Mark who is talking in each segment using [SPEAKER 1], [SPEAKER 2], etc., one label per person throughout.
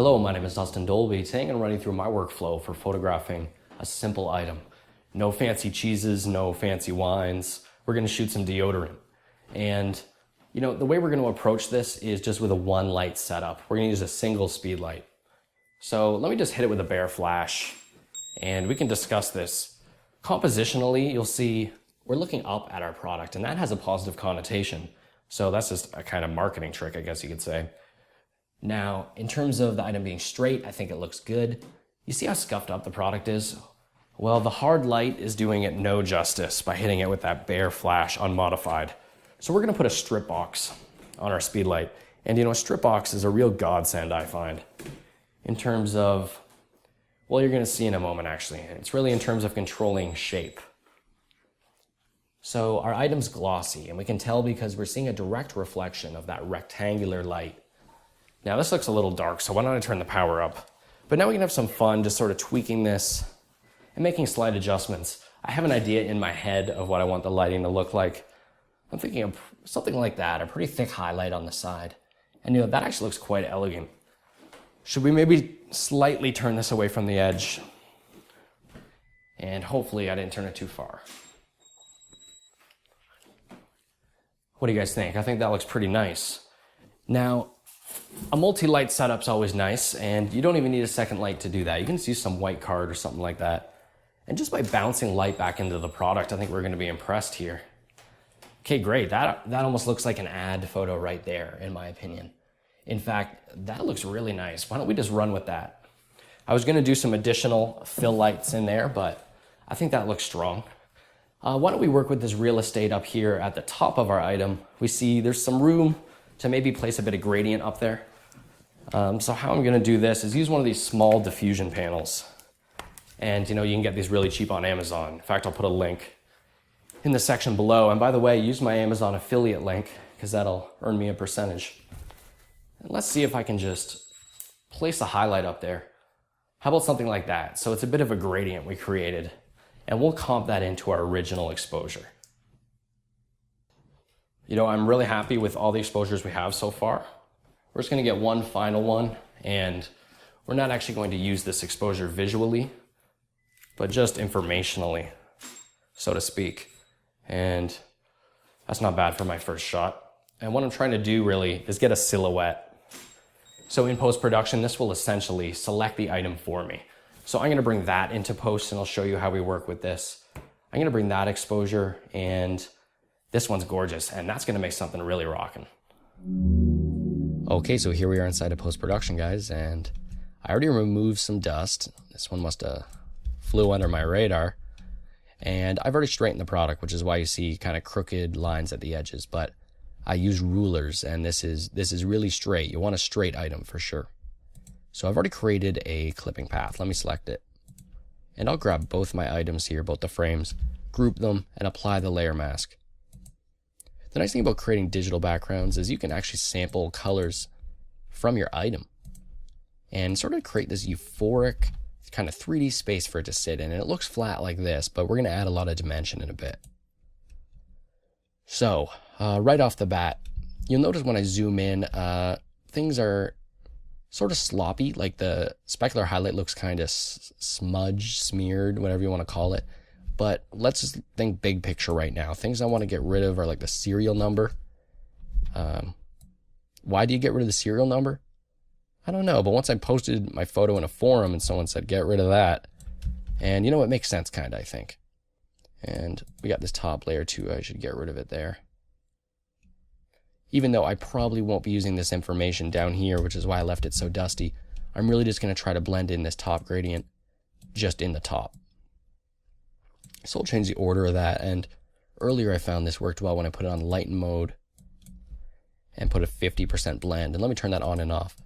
[SPEAKER 1] Hello, my name is Dustin Dolby. Today I'm running through my workflow for photographing a simple item. No fancy cheeses, no fancy wines. We're gonna shoot some deodorant. And the way we're gonna approach this is just with a one light setup. We're gonna use a single speed light. So let me just hit it with a bare flash and we can discuss this. Compositionally, you'll see we're looking up at our product and that has a positive connotation. So that's just a kind of marketing trick, I guess you could say. Now, in terms of the item being straight, I think it looks good. You see how scuffed up the product is? Well, the hard light is doing it no justice by hitting it with that bare flash unmodified. So we're gonna put a strip box on our Speedlight. And a strip box is a real godsend, I find, in terms of, well, you're gonna see in a moment actually. It's really in terms of controlling shape. So our item's glossy, and we can tell because we're seeing a direct reflection of that rectangular light. Now this looks a little dark, so why don't I turn the power up? But now we can have some fun just sort of tweaking this and making slight adjustments. I have an idea in my head of what I want the lighting to look like. I'm thinking of something like that, a pretty thick highlight on the side. And that actually looks quite elegant. Should we maybe slightly turn this away from the edge? And hopefully I didn't turn it too far. What do you guys think? I think that looks pretty nice. Now, a multi-light setup's always nice, and you don't even need a second light to do that. You can just use some white card or something like that. And just by bouncing light back into the product, I think we're gonna be impressed here. Okay, great. That almost looks like an ad photo right there, in my opinion. In fact, that looks really nice. Why don't we just run with that? I was gonna do some additional fill lights in there, but I think that looks strong. Why don't we work with this real estate up here at the top of our item? We see there's some room to maybe place a bit of gradient up there. So how I'm gonna do this is use one of these small diffusion panels. And you can get these really cheap on Amazon. In fact, I'll put a link in the section below. And by the way, use my Amazon affiliate link because that'll earn me a percentage. And let's see if I can just place a highlight up there. How about something like that? So it's a bit of a gradient we created and we'll comp that into our original exposure. I'm really happy with all the exposures we have so far. We're just gonna get one final one, and we're not actually going to use this exposure visually, but just informationally, so to speak. And that's not bad for my first shot. And what I'm trying to do really is get a silhouette. So in post-production, this will essentially select the item for me. So I'm gonna bring that into post and I'll show you how we work with this. I'm gonna bring that exposure, and this one's gorgeous, and that's gonna make something really rocking. Okay, so here we are inside of post-production, guys, and I already removed some dust. This one must have flew under my radar. And I've already straightened the product, which is why you see kind of crooked lines at the edges, but I use rulers, and this is really straight. You want a straight item for sure. So I've already created a clipping path. Let me select it. And I'll grab both my items here, both the frames, group them, and apply the layer mask. The nice thing about creating digital backgrounds is you can actually sample colors from your item and sort of create this euphoric kind of 3D space for it to sit in. And it looks flat like this, but we're going to add a lot of dimension in a bit. So right off the bat, you'll notice when I zoom in, things are sort of sloppy, like the specular highlight looks kind of smudged, smeared, whatever you want to call it. But let's just think big picture right now. Things I want to get rid of are like the serial number. Why do you get rid of the serial number? I don't know, but once I posted my photo in a forum and someone said, get rid of that. And it makes sense kind of, I think. And we got this top layer too. I should get rid of it there. Even though I probably won't be using this information down here, which is why I left it so dusty, I'm really just going to try to blend in this top gradient just in the top. So I'll change the order of that, and earlier I found this worked well when I put it on lighten mode and put a 50% blend, and let me turn that on and off.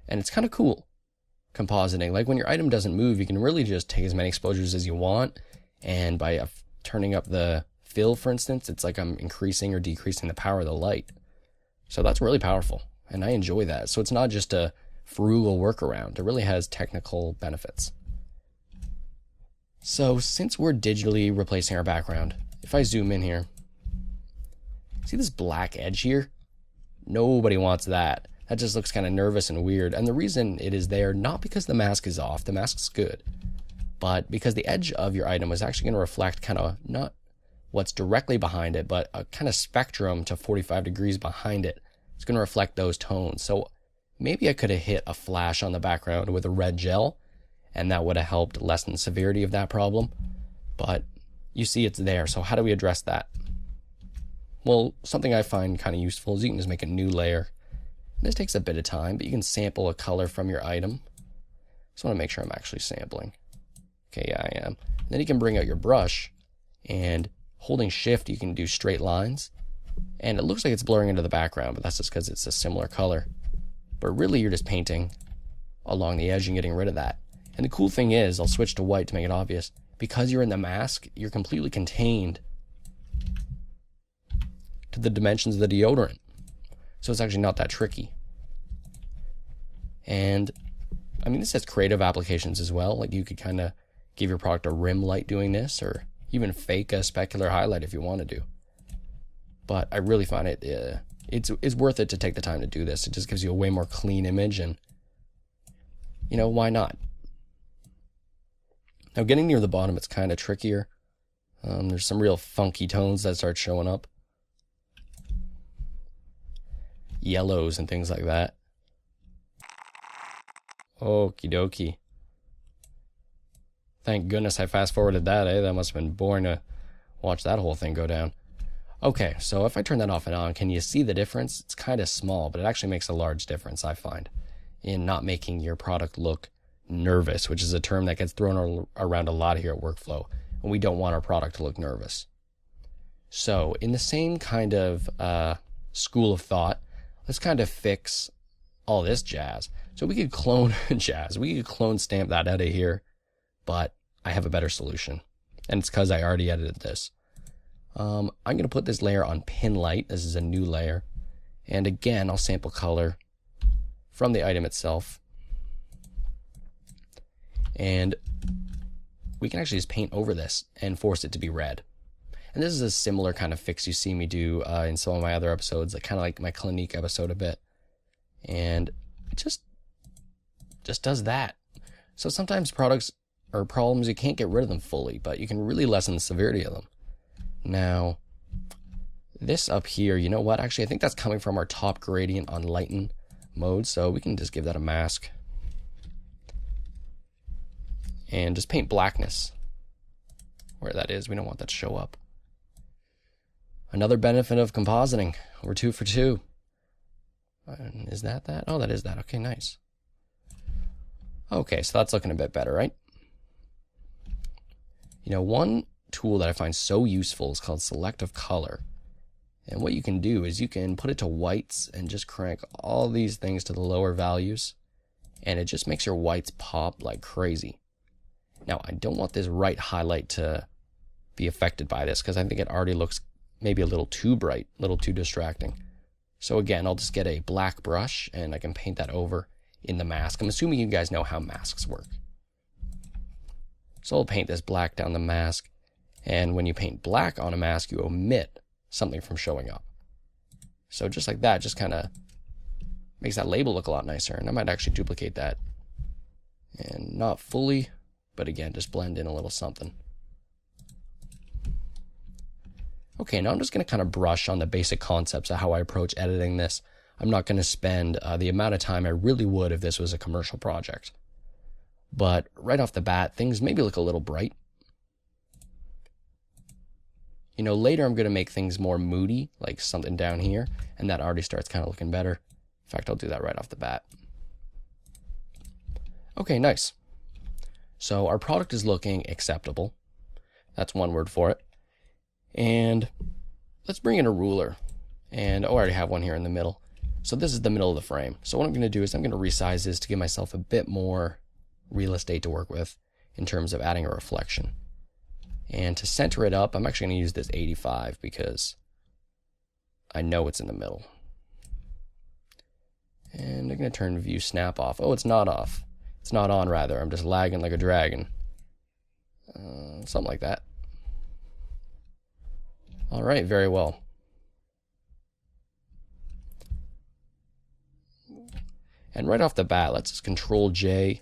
[SPEAKER 1] And it's kind of cool compositing. Like when your item doesn't move, you can really just take as many exposures as you want, and by turning up the fill, for instance, it's like I'm increasing or decreasing the power of the light. So that's really powerful, and I enjoy that. So it's not just a frugal workaround, it really has technical benefits. So since we're digitally replacing our background, if I zoom in here, see this black edge here? Nobody wants that. That just looks kind of nervous and weird. And the reason it is there, not because the mask is off, the mask's good, but because the edge of your item is actually going to reflect kind of not what's directly behind it, but a kind of spectrum to 45 degrees behind it. It's going to reflect those tones. So maybe I could have hit a flash on the background with a red gel, and that would have helped lessen the severity of that problem. But you see it's there. So how do we address that? Well, something I find kind of useful is you can just make a new layer. This takes a bit of time, but you can sample a color from your item. Just want to make sure I'm actually sampling. Okay, yeah, I am. And then you can bring out your brush, and holding shift, you can do straight lines. And it looks like it's blurring into the background, but that's just because it's a similar color. But really, you're just painting along the edge and getting rid of that. And the cool thing is, I'll switch to white to make it obvious. Because you're in the mask, you're completely contained to the dimensions of the deodorant. So it's actually not that tricky. And I mean, this has creative applications as well. Like you could kind of give your product a rim light doing this, or even fake a specular highlight if you want to do. But I really find it's worth it to take the time to do this. It just gives you a way more clean image, and you know, why not? Now getting near the bottom, it's kind of trickier. There's some real funky tones that start showing up. Yellows and things like that. Okie dokie. Thank goodness I fast forwarded that, eh? That must have been boring to watch that whole thing go down. Okay, so if I turn that off and on, can you see the difference? It's kind of small, but it actually makes a large difference, I find, in not making your product look nervous, which is a term that gets thrown around a lot here at workphlo, and we don't want our product to look nervous. So in the same kind of school of thought, let's kind of fix all this jazz. So we could clone jazz. We could clone stamp that out of here, but I have a better solution. And it's because I already edited this. I'm going to put this layer on pin light. This is a new layer. And again, I'll sample color from the item itself. And we can actually just paint over this and force it to be red. And this is a similar kind of fix you see me do in some of my other episodes, like kind of like my Clinique episode a bit. And it just does that. So sometimes products or problems, you can't get rid of them fully, but you can really lessen the severity of them. Now, this up here, you know what? Actually, I think that's coming from our top gradient on lighten mode, so we can just give that a mask. And just paint blackness where that is. We don't want that to show up. Another benefit of compositing. We're 2 for 2. Is that? Oh, that is that. Okay, nice. Okay, so that's looking a bit better, right? You know, one tool that I find so useful is called Selective Color. And what you can do is you can put it to whites and just crank all these things to the lower values. And it just makes your whites pop like crazy. Now, I don't want this right highlight to be affected by this because I think it already looks maybe a little too bright, a little too distracting. So again, I'll just get a black brush and I can paint that over in the mask. I'm assuming you guys know how masks work. So I'll paint this black down the mask. And when you paint black on a mask, you omit something from showing up. So just like that, just kind of makes that label look a lot nicer. And I might actually duplicate that. And not fully, but again, just blend in a little something. Okay, now I'm just going to kind of brush on the basic concepts of how I approach editing this. I'm not going to spend the amount of time I really would if this was a commercial project. But right off the bat, things maybe look a little bright. You know, later I'm going to make things more moody, like something down here, and that already starts kind of looking better. In fact, I'll do that right off the bat. Okay, nice. So our product is looking acceptable. That's one word for it. And let's bring in a ruler. And I already have one here in the middle. So this is the middle of the frame. So what I'm going to do is I'm going to resize this to give myself a bit more real estate to work with in terms of adding a reflection. And to center it up, I'm actually going to use this 85 because I know it's in the middle. And I'm going to turn view snap off. Oh, it's not off. It's not on, rather. I'm just lagging like a dragon. Something like that. All right, very well. And right off the bat, let's just Control J,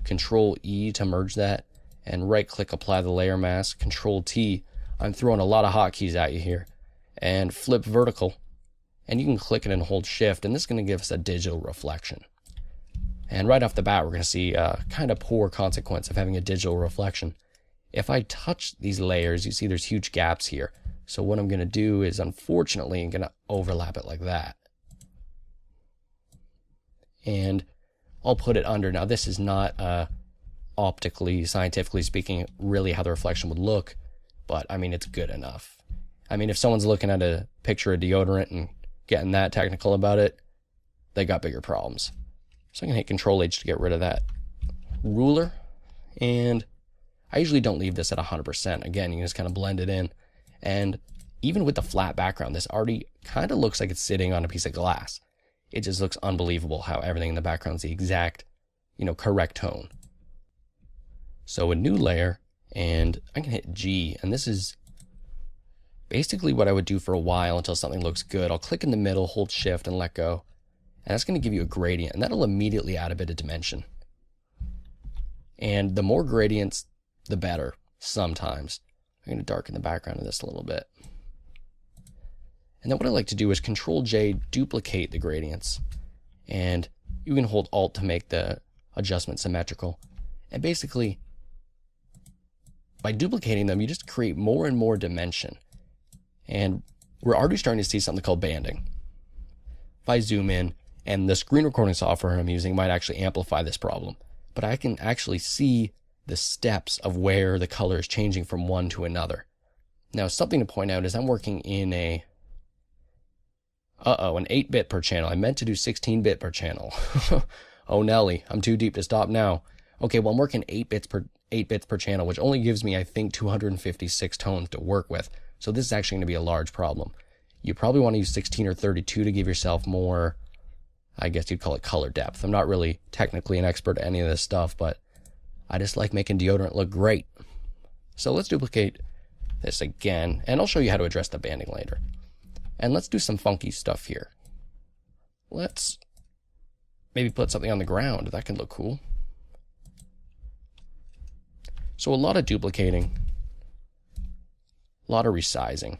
[SPEAKER 1] Control E to merge that, and right click apply the layer mask, Control T. I'm throwing a lot of hotkeys at you here. And flip vertical. And you can click it and hold shift, and this is going to give us a digital reflection. And right off the bat, we're going to see a kind of poor consequence of having a digital reflection. If I touch these layers, you see there's huge gaps here. So what I'm going to do is, unfortunately, I'm going to overlap it like that. And I'll put it under. Now, this is not optically, scientifically speaking, really how the reflection would look, but I mean, it's good enough. I mean, if someone's looking at a picture of deodorant and getting that technical about it, they got bigger problems. So I'm going to hit Control H to get rid of that ruler. And I usually don't leave this at 100%. Again, you can just kind of blend it in. And even with the flat background, this already kind of looks like it's sitting on a piece of glass. It just looks unbelievable how everything in the background is the exact, correct tone. So a new layer, and I can hit G, and this is basically what I would do for a while until something looks good. I'll click in the middle, hold shift, and let go. And that's going to give you a gradient, and that'll immediately add a bit of dimension. And the more gradients, the better, sometimes. I'm going to darken the background of this a little bit. And then what I like to do is Control J, duplicate the gradients. And you can hold Alt to make the adjustment symmetrical. And basically, by duplicating them, you just create more and more dimension. And we're already starting to see something called banding. If I zoom in, and the screen recording software I'm using might actually amplify this problem, but I can actually see the steps of where the color is changing from one to another. Now, something to point out is I'm working in an 8-bit per channel. I meant to do 16-bit per channel. Oh, Nelly, I'm too deep to stop now. Okay, well, I'm working 8 bits per channel, which only gives me, I think, 256 tones to work with. So this is actually going to be a large problem. You probably want to use 16 or 32 to give yourself more, I guess you'd call it color depth. I'm not really technically an expert at any of this stuff, but I just like making deodorant look great. So let's duplicate this again, and I'll show you how to address the banding later. And let's do some funky stuff here. Let's maybe put something on the ground. That can look cool. So a lot of duplicating, a lot of resizing.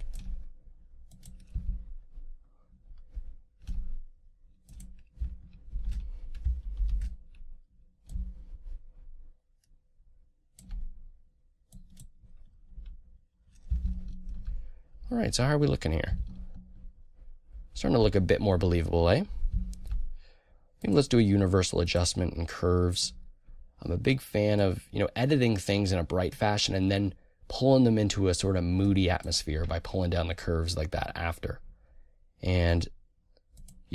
[SPEAKER 1] All right, so how are we looking here? Starting to look a bit more believable, eh? Maybe let's do a universal adjustment and curves. I'm a big fan of, editing things in a bright fashion and then pulling them into a sort of moody atmosphere by pulling down the curves like that after. And,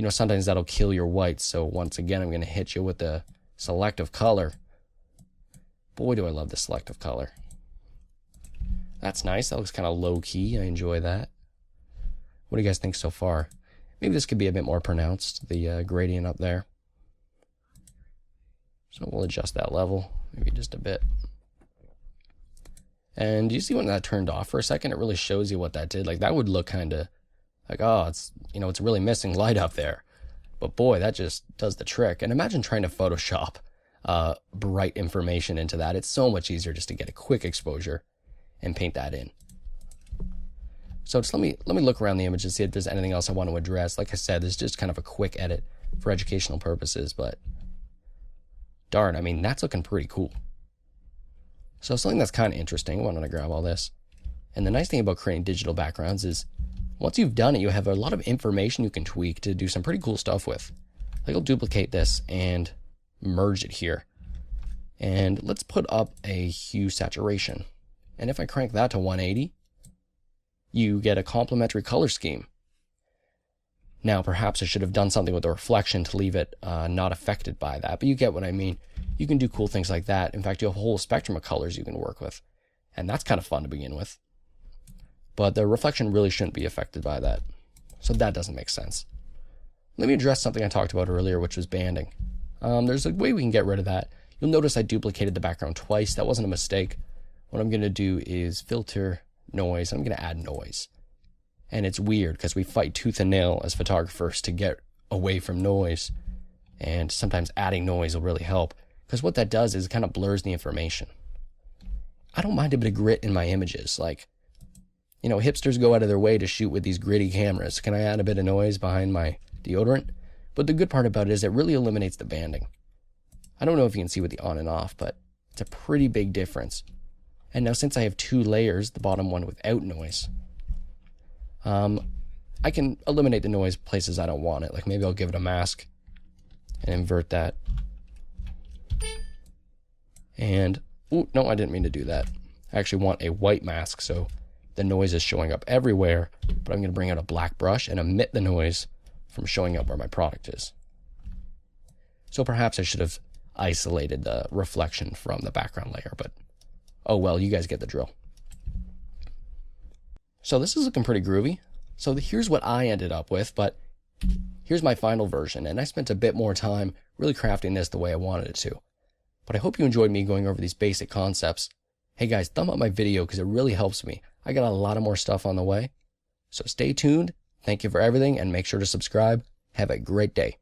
[SPEAKER 1] sometimes that'll kill your whites. So once again, I'm going to hit you with the selective color. Boy, do I love the selective color. That's nice. That looks kind of low-key. I enjoy that. What do you guys think so far? Maybe this could be a bit more pronounced, the gradient up there. So we'll adjust that level, maybe just a bit. And you see when that turned off for a second, it really shows you what that did. Like, that would look kind of like, oh, it's really missing light up there. But boy, that just does the trick. And imagine trying to Photoshop bright information into that. It's so much easier just to get a quick exposure and paint that in. So just let me look around the image and see if there's anything else I want to address. Like I said, this is just kind of a quick edit for educational purposes, but darn, I mean, that's looking pretty cool. So something that's kind of interesting, why don't I grab all this? And the nice thing about creating digital backgrounds is once you've done it, you have a lot of information you can tweak to do some pretty cool stuff with. Like I'll duplicate this and merge it here. And let's put up a hue saturation. And if I crank that to 180, you get a complementary color scheme. Now, perhaps I should have done something with the reflection to leave it not affected by that, but you get what I mean. You can do cool things like that. In fact, you have a whole spectrum of colors you can work with, and that's kind of fun to begin with. But the reflection really shouldn't be affected by that, so that doesn't make sense. Let me address something I talked about earlier, which was banding. There's a way we can get rid of that. You'll notice I duplicated the background twice. That wasn't a mistake. What I'm going to do is filter noise. I'm going to add noise. And it's weird because we fight tooth and nail as photographers to get away from noise. And sometimes adding noise will really help, because what that does is it kind of blurs the information. I don't mind a bit of grit in my images. Like, you know, hipsters go out of their way to shoot with these gritty cameras. Can I add a bit of noise behind my deodorant? But the good part about it is it really eliminates the banding. I don't know if you can see with the on and off, but it's a pretty big difference. And now since I have 2 layers, the bottom one without noise, I can eliminate the noise places I don't want it. Like maybe I'll give it a mask and invert that. And, oh, no, I didn't mean to do that. I actually want a white mask, so the noise is showing up everywhere, but I'm going to bring out a black brush and emit the noise from showing up where my product is. So perhaps I should have isolated the reflection from the background layer, but oh well, you guys get the drill. So this is looking pretty groovy. So here's what I ended up with, but here's my final version, and I spent a bit more time really crafting this the way I wanted it to. But I hope you enjoyed me going over these basic concepts. Hey guys, thumb up my video because it really helps me. I got a lot of more stuff on the way. So stay tuned. Thank you for everything, and make sure to subscribe. Have a great day.